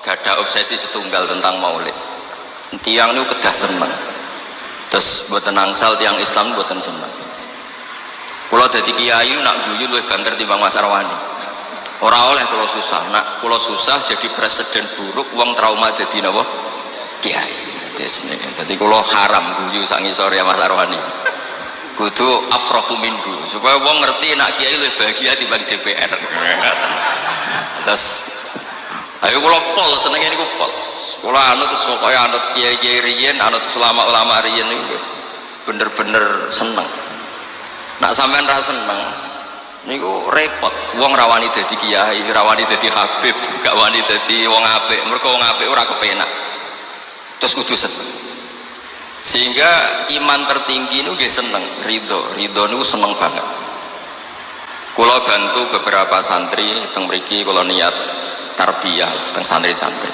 gada obsesi setunggal tentang maulid. Tiang itu kedah seneng. Terus buatan angsal tiang Islam buatan seneng. Kalau jadi kiai nak guyu luwih banter timbang Mas Arwani. Ora oleh kalau susah. Nak kalau susah jadi presiden buruk, wong trauma jadi napa? Kiai. Jadi kalau haram guyu sak ngisor ya Mas Arwani. Kudu afrahu minhu supaya wong ngerti nak kiai luwih bahagia timbang DPR. Terus ayo kula pol senenge niku pol. Kula anut terus pokoke anut kiai-kiai riyen, anut ulama-ulama riyen niku bener-bener seneng. Nak sampean ra seneng niku repot. Wong ra wani dadi kiai, ra wani dadi habib, gak wani dadi wong apik. Mergo wong apik ora kepenak. Terus kudu seneng. Sehingga iman tertinggi niku nggih seneng, ridho niku seneng banget. Kula bantu beberapa santri teng mriki kula niat tarbiyah teng santri-santri.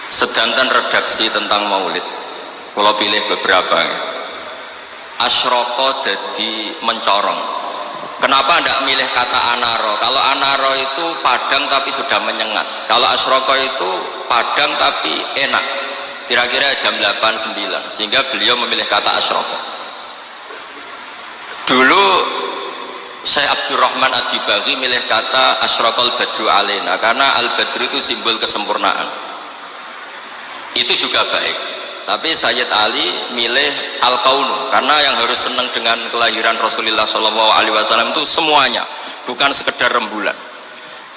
Sedanten redaksi tentang maulid. Kula pilih beberapa. Asyroko jadi mencorong. Kenapa tidak milih kata anaro? Kalau anaro itu padang tapi sudah menyengat. Kalau asyroko itu padang tapi enak. Kira-kira jam 8-9. Sehingga beliau memilih kata asyroko. Dulu Syekh Abdurrahman Ad-Dibaghi milih kata asyraqal badru alaina karena al-badru itu simbol kesempurnaan. Itu juga baik. Tapi Sayyid Ali milih al-kaunu karena yang harus senang dengan kelahiran Rasulullah SAW itu semuanya, bukan sekedar rembulan.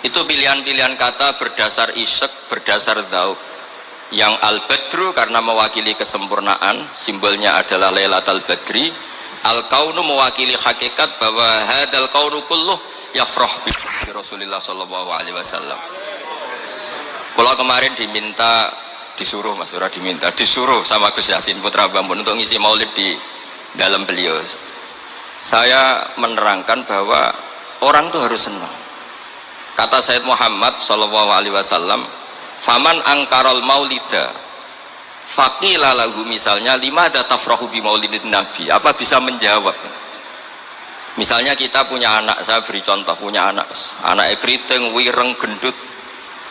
Itu pilihan-pilihan kata berdasar isyq, berdasar dzauq. Yang al-badru karena mewakili kesempurnaan, simbolnya adalah Lailatul Badri. Al-kaunu mewakili hakikat bahwa hadal kaunu kulluh yafrah bi Rasulullah sallallahu alaihi wasallam. Kalau kemarin disuruh sama Gus Yasin Putra Bambun untuk ngisi maulid di dalam beliau. Saya menerangkan bahwa orang itu harus senang. Kata Sayyid Muhammad sallallahu alaihi wasallam, "Faman angkarol maulida faqila lahu," misalnya, "limada tafrahu bi maulidin nabi?" Apa bisa menjawab? Misalnya kita punya anak, saya beri contoh, punya anak keriting, wireng, gendut,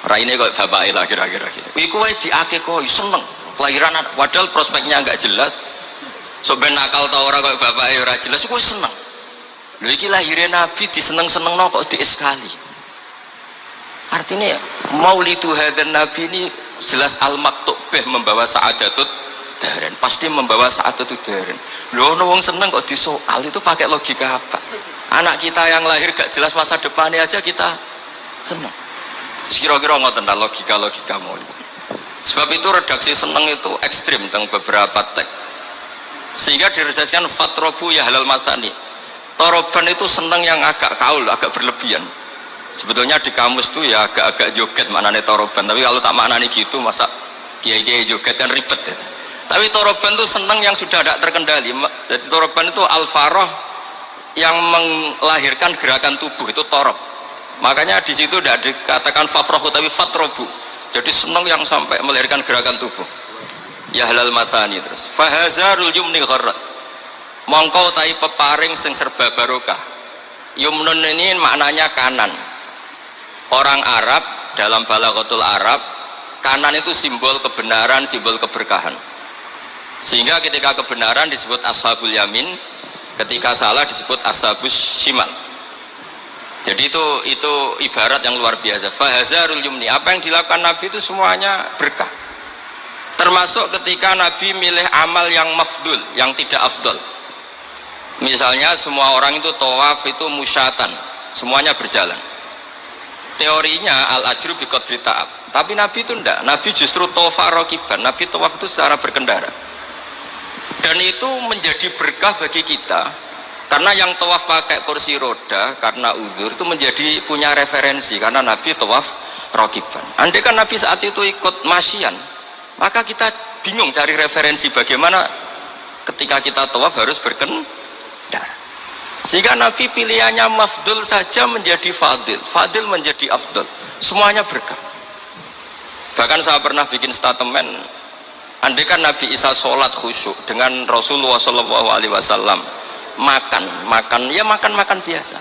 raine kok bapake lah kira-kira gitu. Iku wae diakekoi seneng kelahiran anak, padahal prospeknya enggak jelas. Sok ben nakal ta ora kok bapake ora jelas, iku seneng. Lho iki lahirnya nabi diseneng-senengno kok dieskali. Artinya maulidu hadan nabi ini jelas al-maktub membawa sa'adatut daren, pasti membawa sa'adatut daren. Loh, wong seneng kok disoal, itu pakai logika apa? Anak kita yang lahir gak jelas masa depannya aja kita seneng. Kira-kira ngoten logika maulid. Sebab itu redaksi seneng itu ekstrim tentang beberapa teks. Sehingga diredaksikan fatrobu ya halal masani. Toroban itu seneng yang agak kaul, agak berlebihan. Sebetulnya di kamus tuh ya agak-agak joget maknanya toroban, tapi kalau tak maknanya gitu masa kiai-kiai joget kan ribet ya. Tapi toroban itu seneng yang sudah tidak terkendali. Jadi toroban itu al-faroh yang melahirkan gerakan tubuh, itu torob. Makanya di situ tidak dikatakan fafrohu tapi fatrobu. Jadi seneng yang sampai melahirkan gerakan tubuh. Ya halal masani. Terus fahazarul yumni gharrat, mongkau tai peparing sing serba barokah. Yumnun ini maknanya kanan. Orang Arab dalam balaghatul Arab, kanan itu simbol kebenaran, simbol keberkahan. Sehingga ketika kebenaran disebut ashabul yamin, ketika salah disebut ashabus shimal. Jadi itu ibarat yang luar biasa. Fahazarul yumni, apa yang dilakukan Nabi itu semuanya berkah. Termasuk ketika Nabi milih amal yang mafdul, yang tidak afdol. Misalnya semua orang itu tawaf itu musyatan, semuanya berjalan. Teorinya al-ajru biqadri ta'ab. Tapi Nabi itu enggak. Nabi justru tawaf rakiban. Nabi tawaf itu secara berkendara. Dan itu menjadi berkah bagi kita. Karena yang tawaf pakai kursi roda karena uzur itu menjadi punya referensi karena Nabi tawaf rakiban. Andai kan Nabi saat itu ikut masyian, maka kita bingung cari referensi bagaimana ketika kita tawaf harus berkendara. Sehingga Nabi pilihannya mafdul saja menjadi fadil, fadil menjadi afdol, semuanya berkah. Bahkan saya pernah bikin statement, andai kan Nabi Isa sholat khusyuk dengan Rasulullah SAW makan biasa,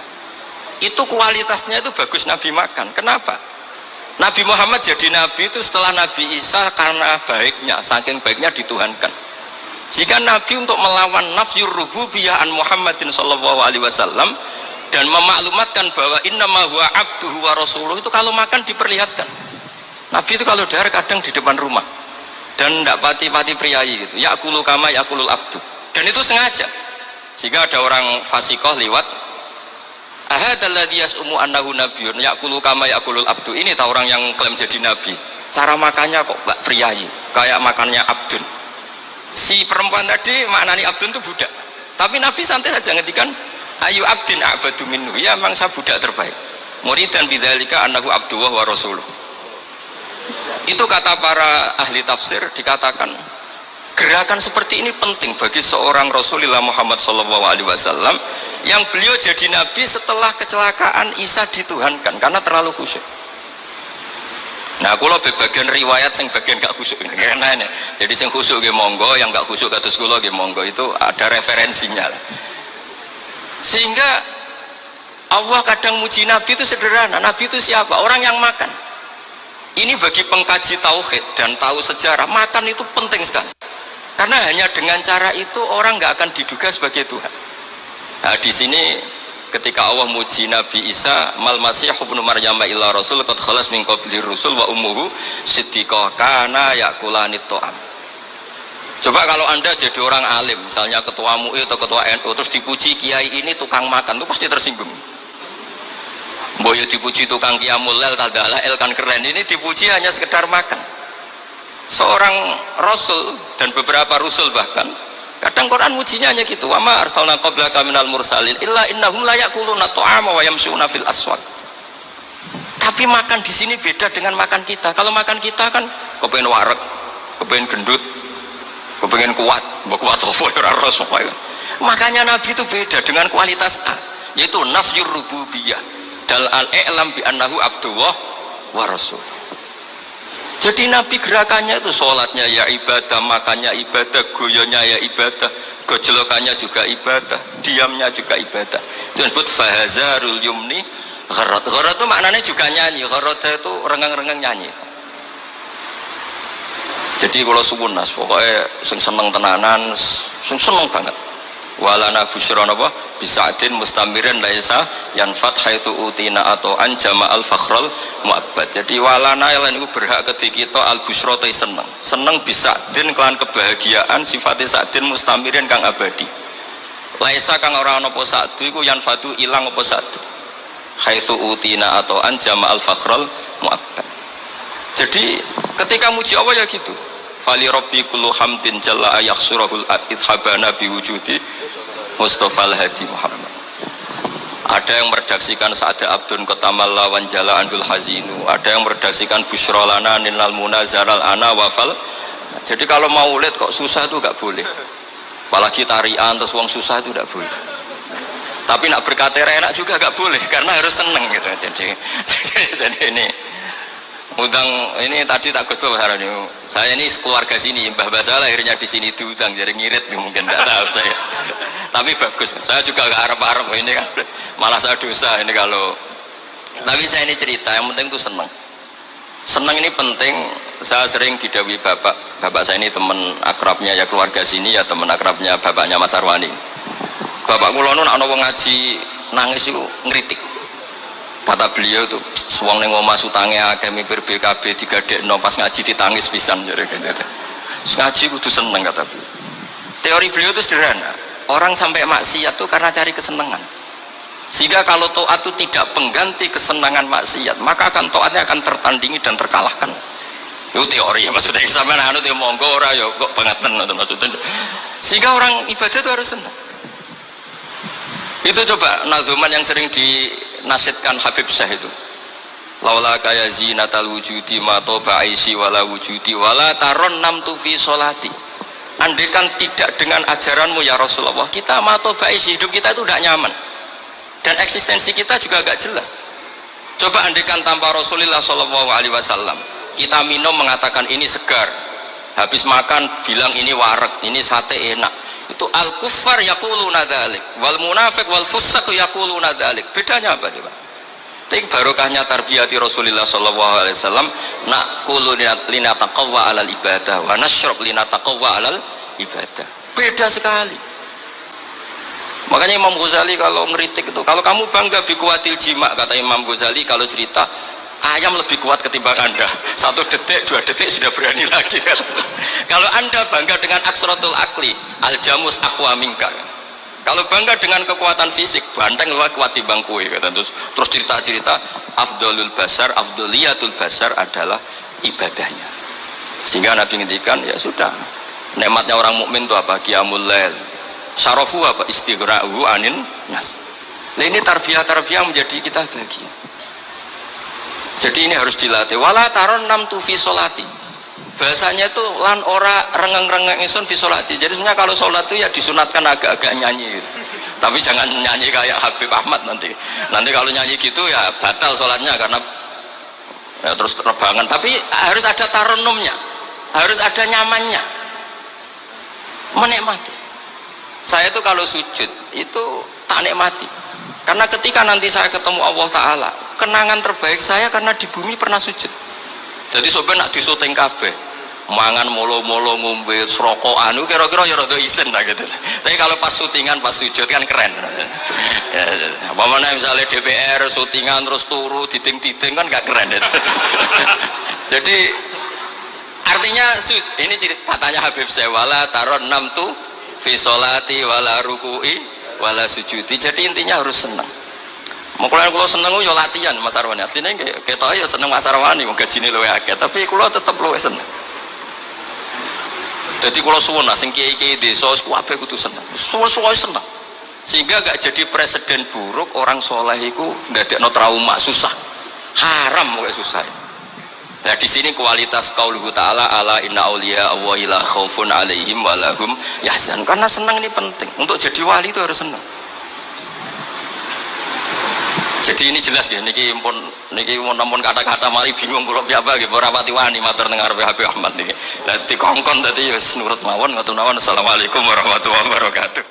itu kualitasnya itu bagus Nabi makan. Kenapa? Nabi Muhammad jadi nabi itu setelah Nabi Isa karena baiknya, saking baiknya dituhankan. Jika Nabi untuk melawan nafyur rububiyah an Muhammadin sallallahu alaihi wasallam dan memaklumatkan bahwa innama huwa abduhu wa rasuluh, itu kalau makan diperlihatkan. Nabi itu kalau dahar kadang di depan rumah dan tidak pati-pati priayi gitu, yakulu kama yakulul abdu, dan itu sengaja. Jika ada orang fasikoh lewat, ahadalladzi yas'umu annahu nabiyyun yakulu kama yakulul abdu, ini tahu orang yang klaim jadi nabi, cara makannya kok mbak priayi kayak makannya abdun. Si perempuan tadi maknani abdun itu budak, tapi Nabi santai saja ngetikan ayu abdin a'badu minhu, ya memang saya budak terbaik, muridan bidzalika annahu abduhu wa rasuluh. Itu kata para ahli tafsir, dikatakan gerakan seperti ini penting bagi seorang Rasulullah Muhammad SAW yang beliau jadi nabi setelah kecelakaan Isa dituhankan karena terlalu khusyuk. Nah, kalau bagian riwayat yang bagian gak khusyuk ini karena ini, jadi yang khusyuk ge monggo, yang gak khusyuk kados kula ge monggo, itu ada referensinya lah. Sehingga Allah kadang muji nabi itu sederhana. Nabi itu siapa? Orang yang makan. Ini bagi pengkaji tauhid dan tahu sejarah, makan itu penting sekali. Karena hanya dengan cara itu orang nggak akan diduga sebagai Tuhan. Nah, di sini ketika Allah muji Nabi Isa, mal masih ibnu maryam illa rasul qad khalas min qabli rusul wa ummuhu siddiqah kana yakulanit ta'am. Coba kalau Anda jadi orang alim, misalnya ketua MUI atau ketua NU, terus dipuji kiai ini tukang makan, itu pasti tersinggung. Boyo dipuji tukang qiyamul lail tadalah el kan keren, ini dipuji hanya sekedar makan. Seorang rasul dan beberapa rasul bahkan kadang Quran mujinya hanya gitu, wa ma arsalna qablaka minal mursalin illa innahum la yaquluna ta'ama wa yamshuna fil aswaq. Tapi makan di sini beda dengan makan kita. Kalau makan kita kan kepengen wareg, kepengen gendut, kepengen kuat, mbok kuat opo ora ros pokoke. Makanya Nabi itu beda dengan kualitas A, yaitu nafyur rububiyah. Dal al-i'lam bi annahu abdullah wa rasul. Jadi Nabi gerakannya itu sholatnya ya ibadah, makannya ibadah, goyonya ya ibadah, gojlokannya juga ibadah, diamnya juga ibadah. Itu disebut fahazarul yumni gharat. Gharat itu maknanya juga nyanyi. Gharat itu rengang-rengang nyanyi. Jadi kalau suwun nas pokoknya sing seneng tenanan, sing seneng banget. Walana busyron apa bisatin mustamirin laisa yanfat haitsu utina atau anjama al fakhrul muabbad. Jadi walana lan iku berhak kedhi kita al busyra te seneng bisatin kelan kebahagiaan sifatnya sadin mustamirin kang abadi. Laisa kang ora ana apa sadu iku yanfatu ilang apa sadu. Haitsu utina atau anjama al fakhrul muabbad. Jadi ketika muji Allah ya gitu. Fali rabbi kullu hamdin jalla ayakhsurahul idhabana biwujudi Mustafa al-Hadi Muhammad. Ada yang meredaksikan Sa'ada Abdun Kotamalla wan jala andul hazinu, ada yang meredaksikan Bushrolana ninal munazaral ana wafal. Jadi kalau maulid kok susah itu gak boleh, apalagi tarian terus wong susah itu gak boleh. Tapi nak berkata enak juga gak boleh karena harus seneng gitu. Jadi ini undang ini tadi tak betul ini. Saya ini keluarga sini, Mbah Basal akhirnya di sini diundang, jadi ngirit mungkin tidak tahu saya. Tapi bagus, saya juga gak harap-harap ini kan, malah saya dosa ini kalau. Tapi saya ini cerita, yang penting itu seneng. Seneng ini penting. Saya sering didhawuhi bapak saya ini teman akrabnya ya keluarga sini ya, teman akrabnya bapaknya Mas Arwani. Bapak kula nu nek ana wong ngaji nangis itu ngritik. Kata beliau itu, suwang ning omah utange akeh mipir BKB digadekno pas ngaji ditangis pisan jare gitu. Ngaji kudu seneng kata beliau. Teori beliau itu sederhana. Orang sampai maksiat itu karena cari kesenangan. Sehingga kalau taat itu tidak pengganti kesenangan maksiat, maka akan taatnya akan tertandingi dan terkalahkan. Itu teori ya, maksudnya sampean anu te monggo ora ya kok bangetan maksudnya. Sehingga orang ibadah itu harus senang. Itu coba nazuman yang sering dinasihatkan Habib Syekh itu. Laula kaya zinatal wujudi ma toba aisi wala wujudi wala taron namtu fi sholati. Andaikan tidak dengan ajaranmu ya Rasulullah, kita ma toba aisi, hidup kita itu tidak nyaman dan eksistensi kita juga agak jelas. Coba andaikan tanpa Rasulullah SAW, kita minum mengatakan ini segar, habis makan bilang ini wareg, ini sate enak. Itu al-kuffar yaquluna dzalik wal munafiq wal fusaq yaquluna dzalik. Bedanya apa coba? Tapi barokahnya tarbiyati Rasulullah sallallahu alaihi wasallam, naqulu linataqawwa alal ibadah wa nashrab linataqawwa alal ibadah. Beda sekali. Makanya Imam Ghazali kalau ngeritik itu, kalau kamu bangga bikuatil jima, kata Imam Ghazali kalau cerita, ayam lebih kuat ketimbang anda, 1 detik 2 detik sudah berani lagi. Kalau anda bangga dengan aksratul akli, al jamus aqwa minka, kalau bangga dengan kekuatan fisik, banteng lebih kuat timbang kue. Terus cerita-cerita afdolul basar, afdoliyatul basar adalah ibadahnya. Sehingga Nabi ngendikan, ya sudah, nikmatnya orang mukmin itu apa? Qiyamul lail, syarafu apa? Istighra'u anin nas. Nah ini tarbiyah menjadi kita bahagia. Jadi ini harus dilatih. Wala taron nam tu fi sholati. Bahasanya itu lan ora rengeng-rengeng isun fi sholati. Jadi sebenarnya kalau sholat itu ya disunatkan agak-agak nyanyi gitu. Tapi jangan nyanyi kayak Habib Ahmad nanti. Nanti kalau nyanyi gitu ya batal sholatnya karena ya terus terbangan. Tapi harus ada taronumnya, harus ada nyamannya, menikmati. Saya tuh kalau sujud itu tak nikmati. Karena ketika nanti saya ketemu Allah Ta'ala, kenangan terbaik saya karena di bumi pernah sujud. Jadi sebenarnya nak disuting kabeh, mangan molo-molo ngombe serokokan, kira-kira ya rada isen lah gitu. Tapi kalau pas syutingan, pas sujud kan keren. Apalagi misalnya DPR syutingan terus turu diding-diding kan gak keren itu. Jadi artinya ini katanya Habib saya, wala taron nam tu fi sholati wala ruku'i wala sujudi. Jadi intinya harus senang. Makanya kalau seneng yo latihan Mas Arwani. Aslinya kita ya seneng Mas Arwani, gajine luwih akeh, tapi kalau tetap luwih seneng. Jadi kalau suwun sing kiai-kiai desa kabeh kudu seneng. Suwe-suwe seneng. Sehingga gak jadi presiden buruk orang soleh iku ndadekno trauma susah. Haram kok susah. Nah di sini kualitas qauluhu ta'ala ala inna auliya Allahi la khaufun alaihim wa lahum yahzan. Karena senang ini penting. Untuk jadi wali itu harus senang. Jadi ini jelas ya, niki namun kata-kata mari bingung kula piyambak nggih ora pati wani matur teng ngarepe Habib Ahmad niki. Lah dikongkon dadi ya nurut mawon ngoten mawon. Assalamualaikum warahmatullahi wabarakatuh.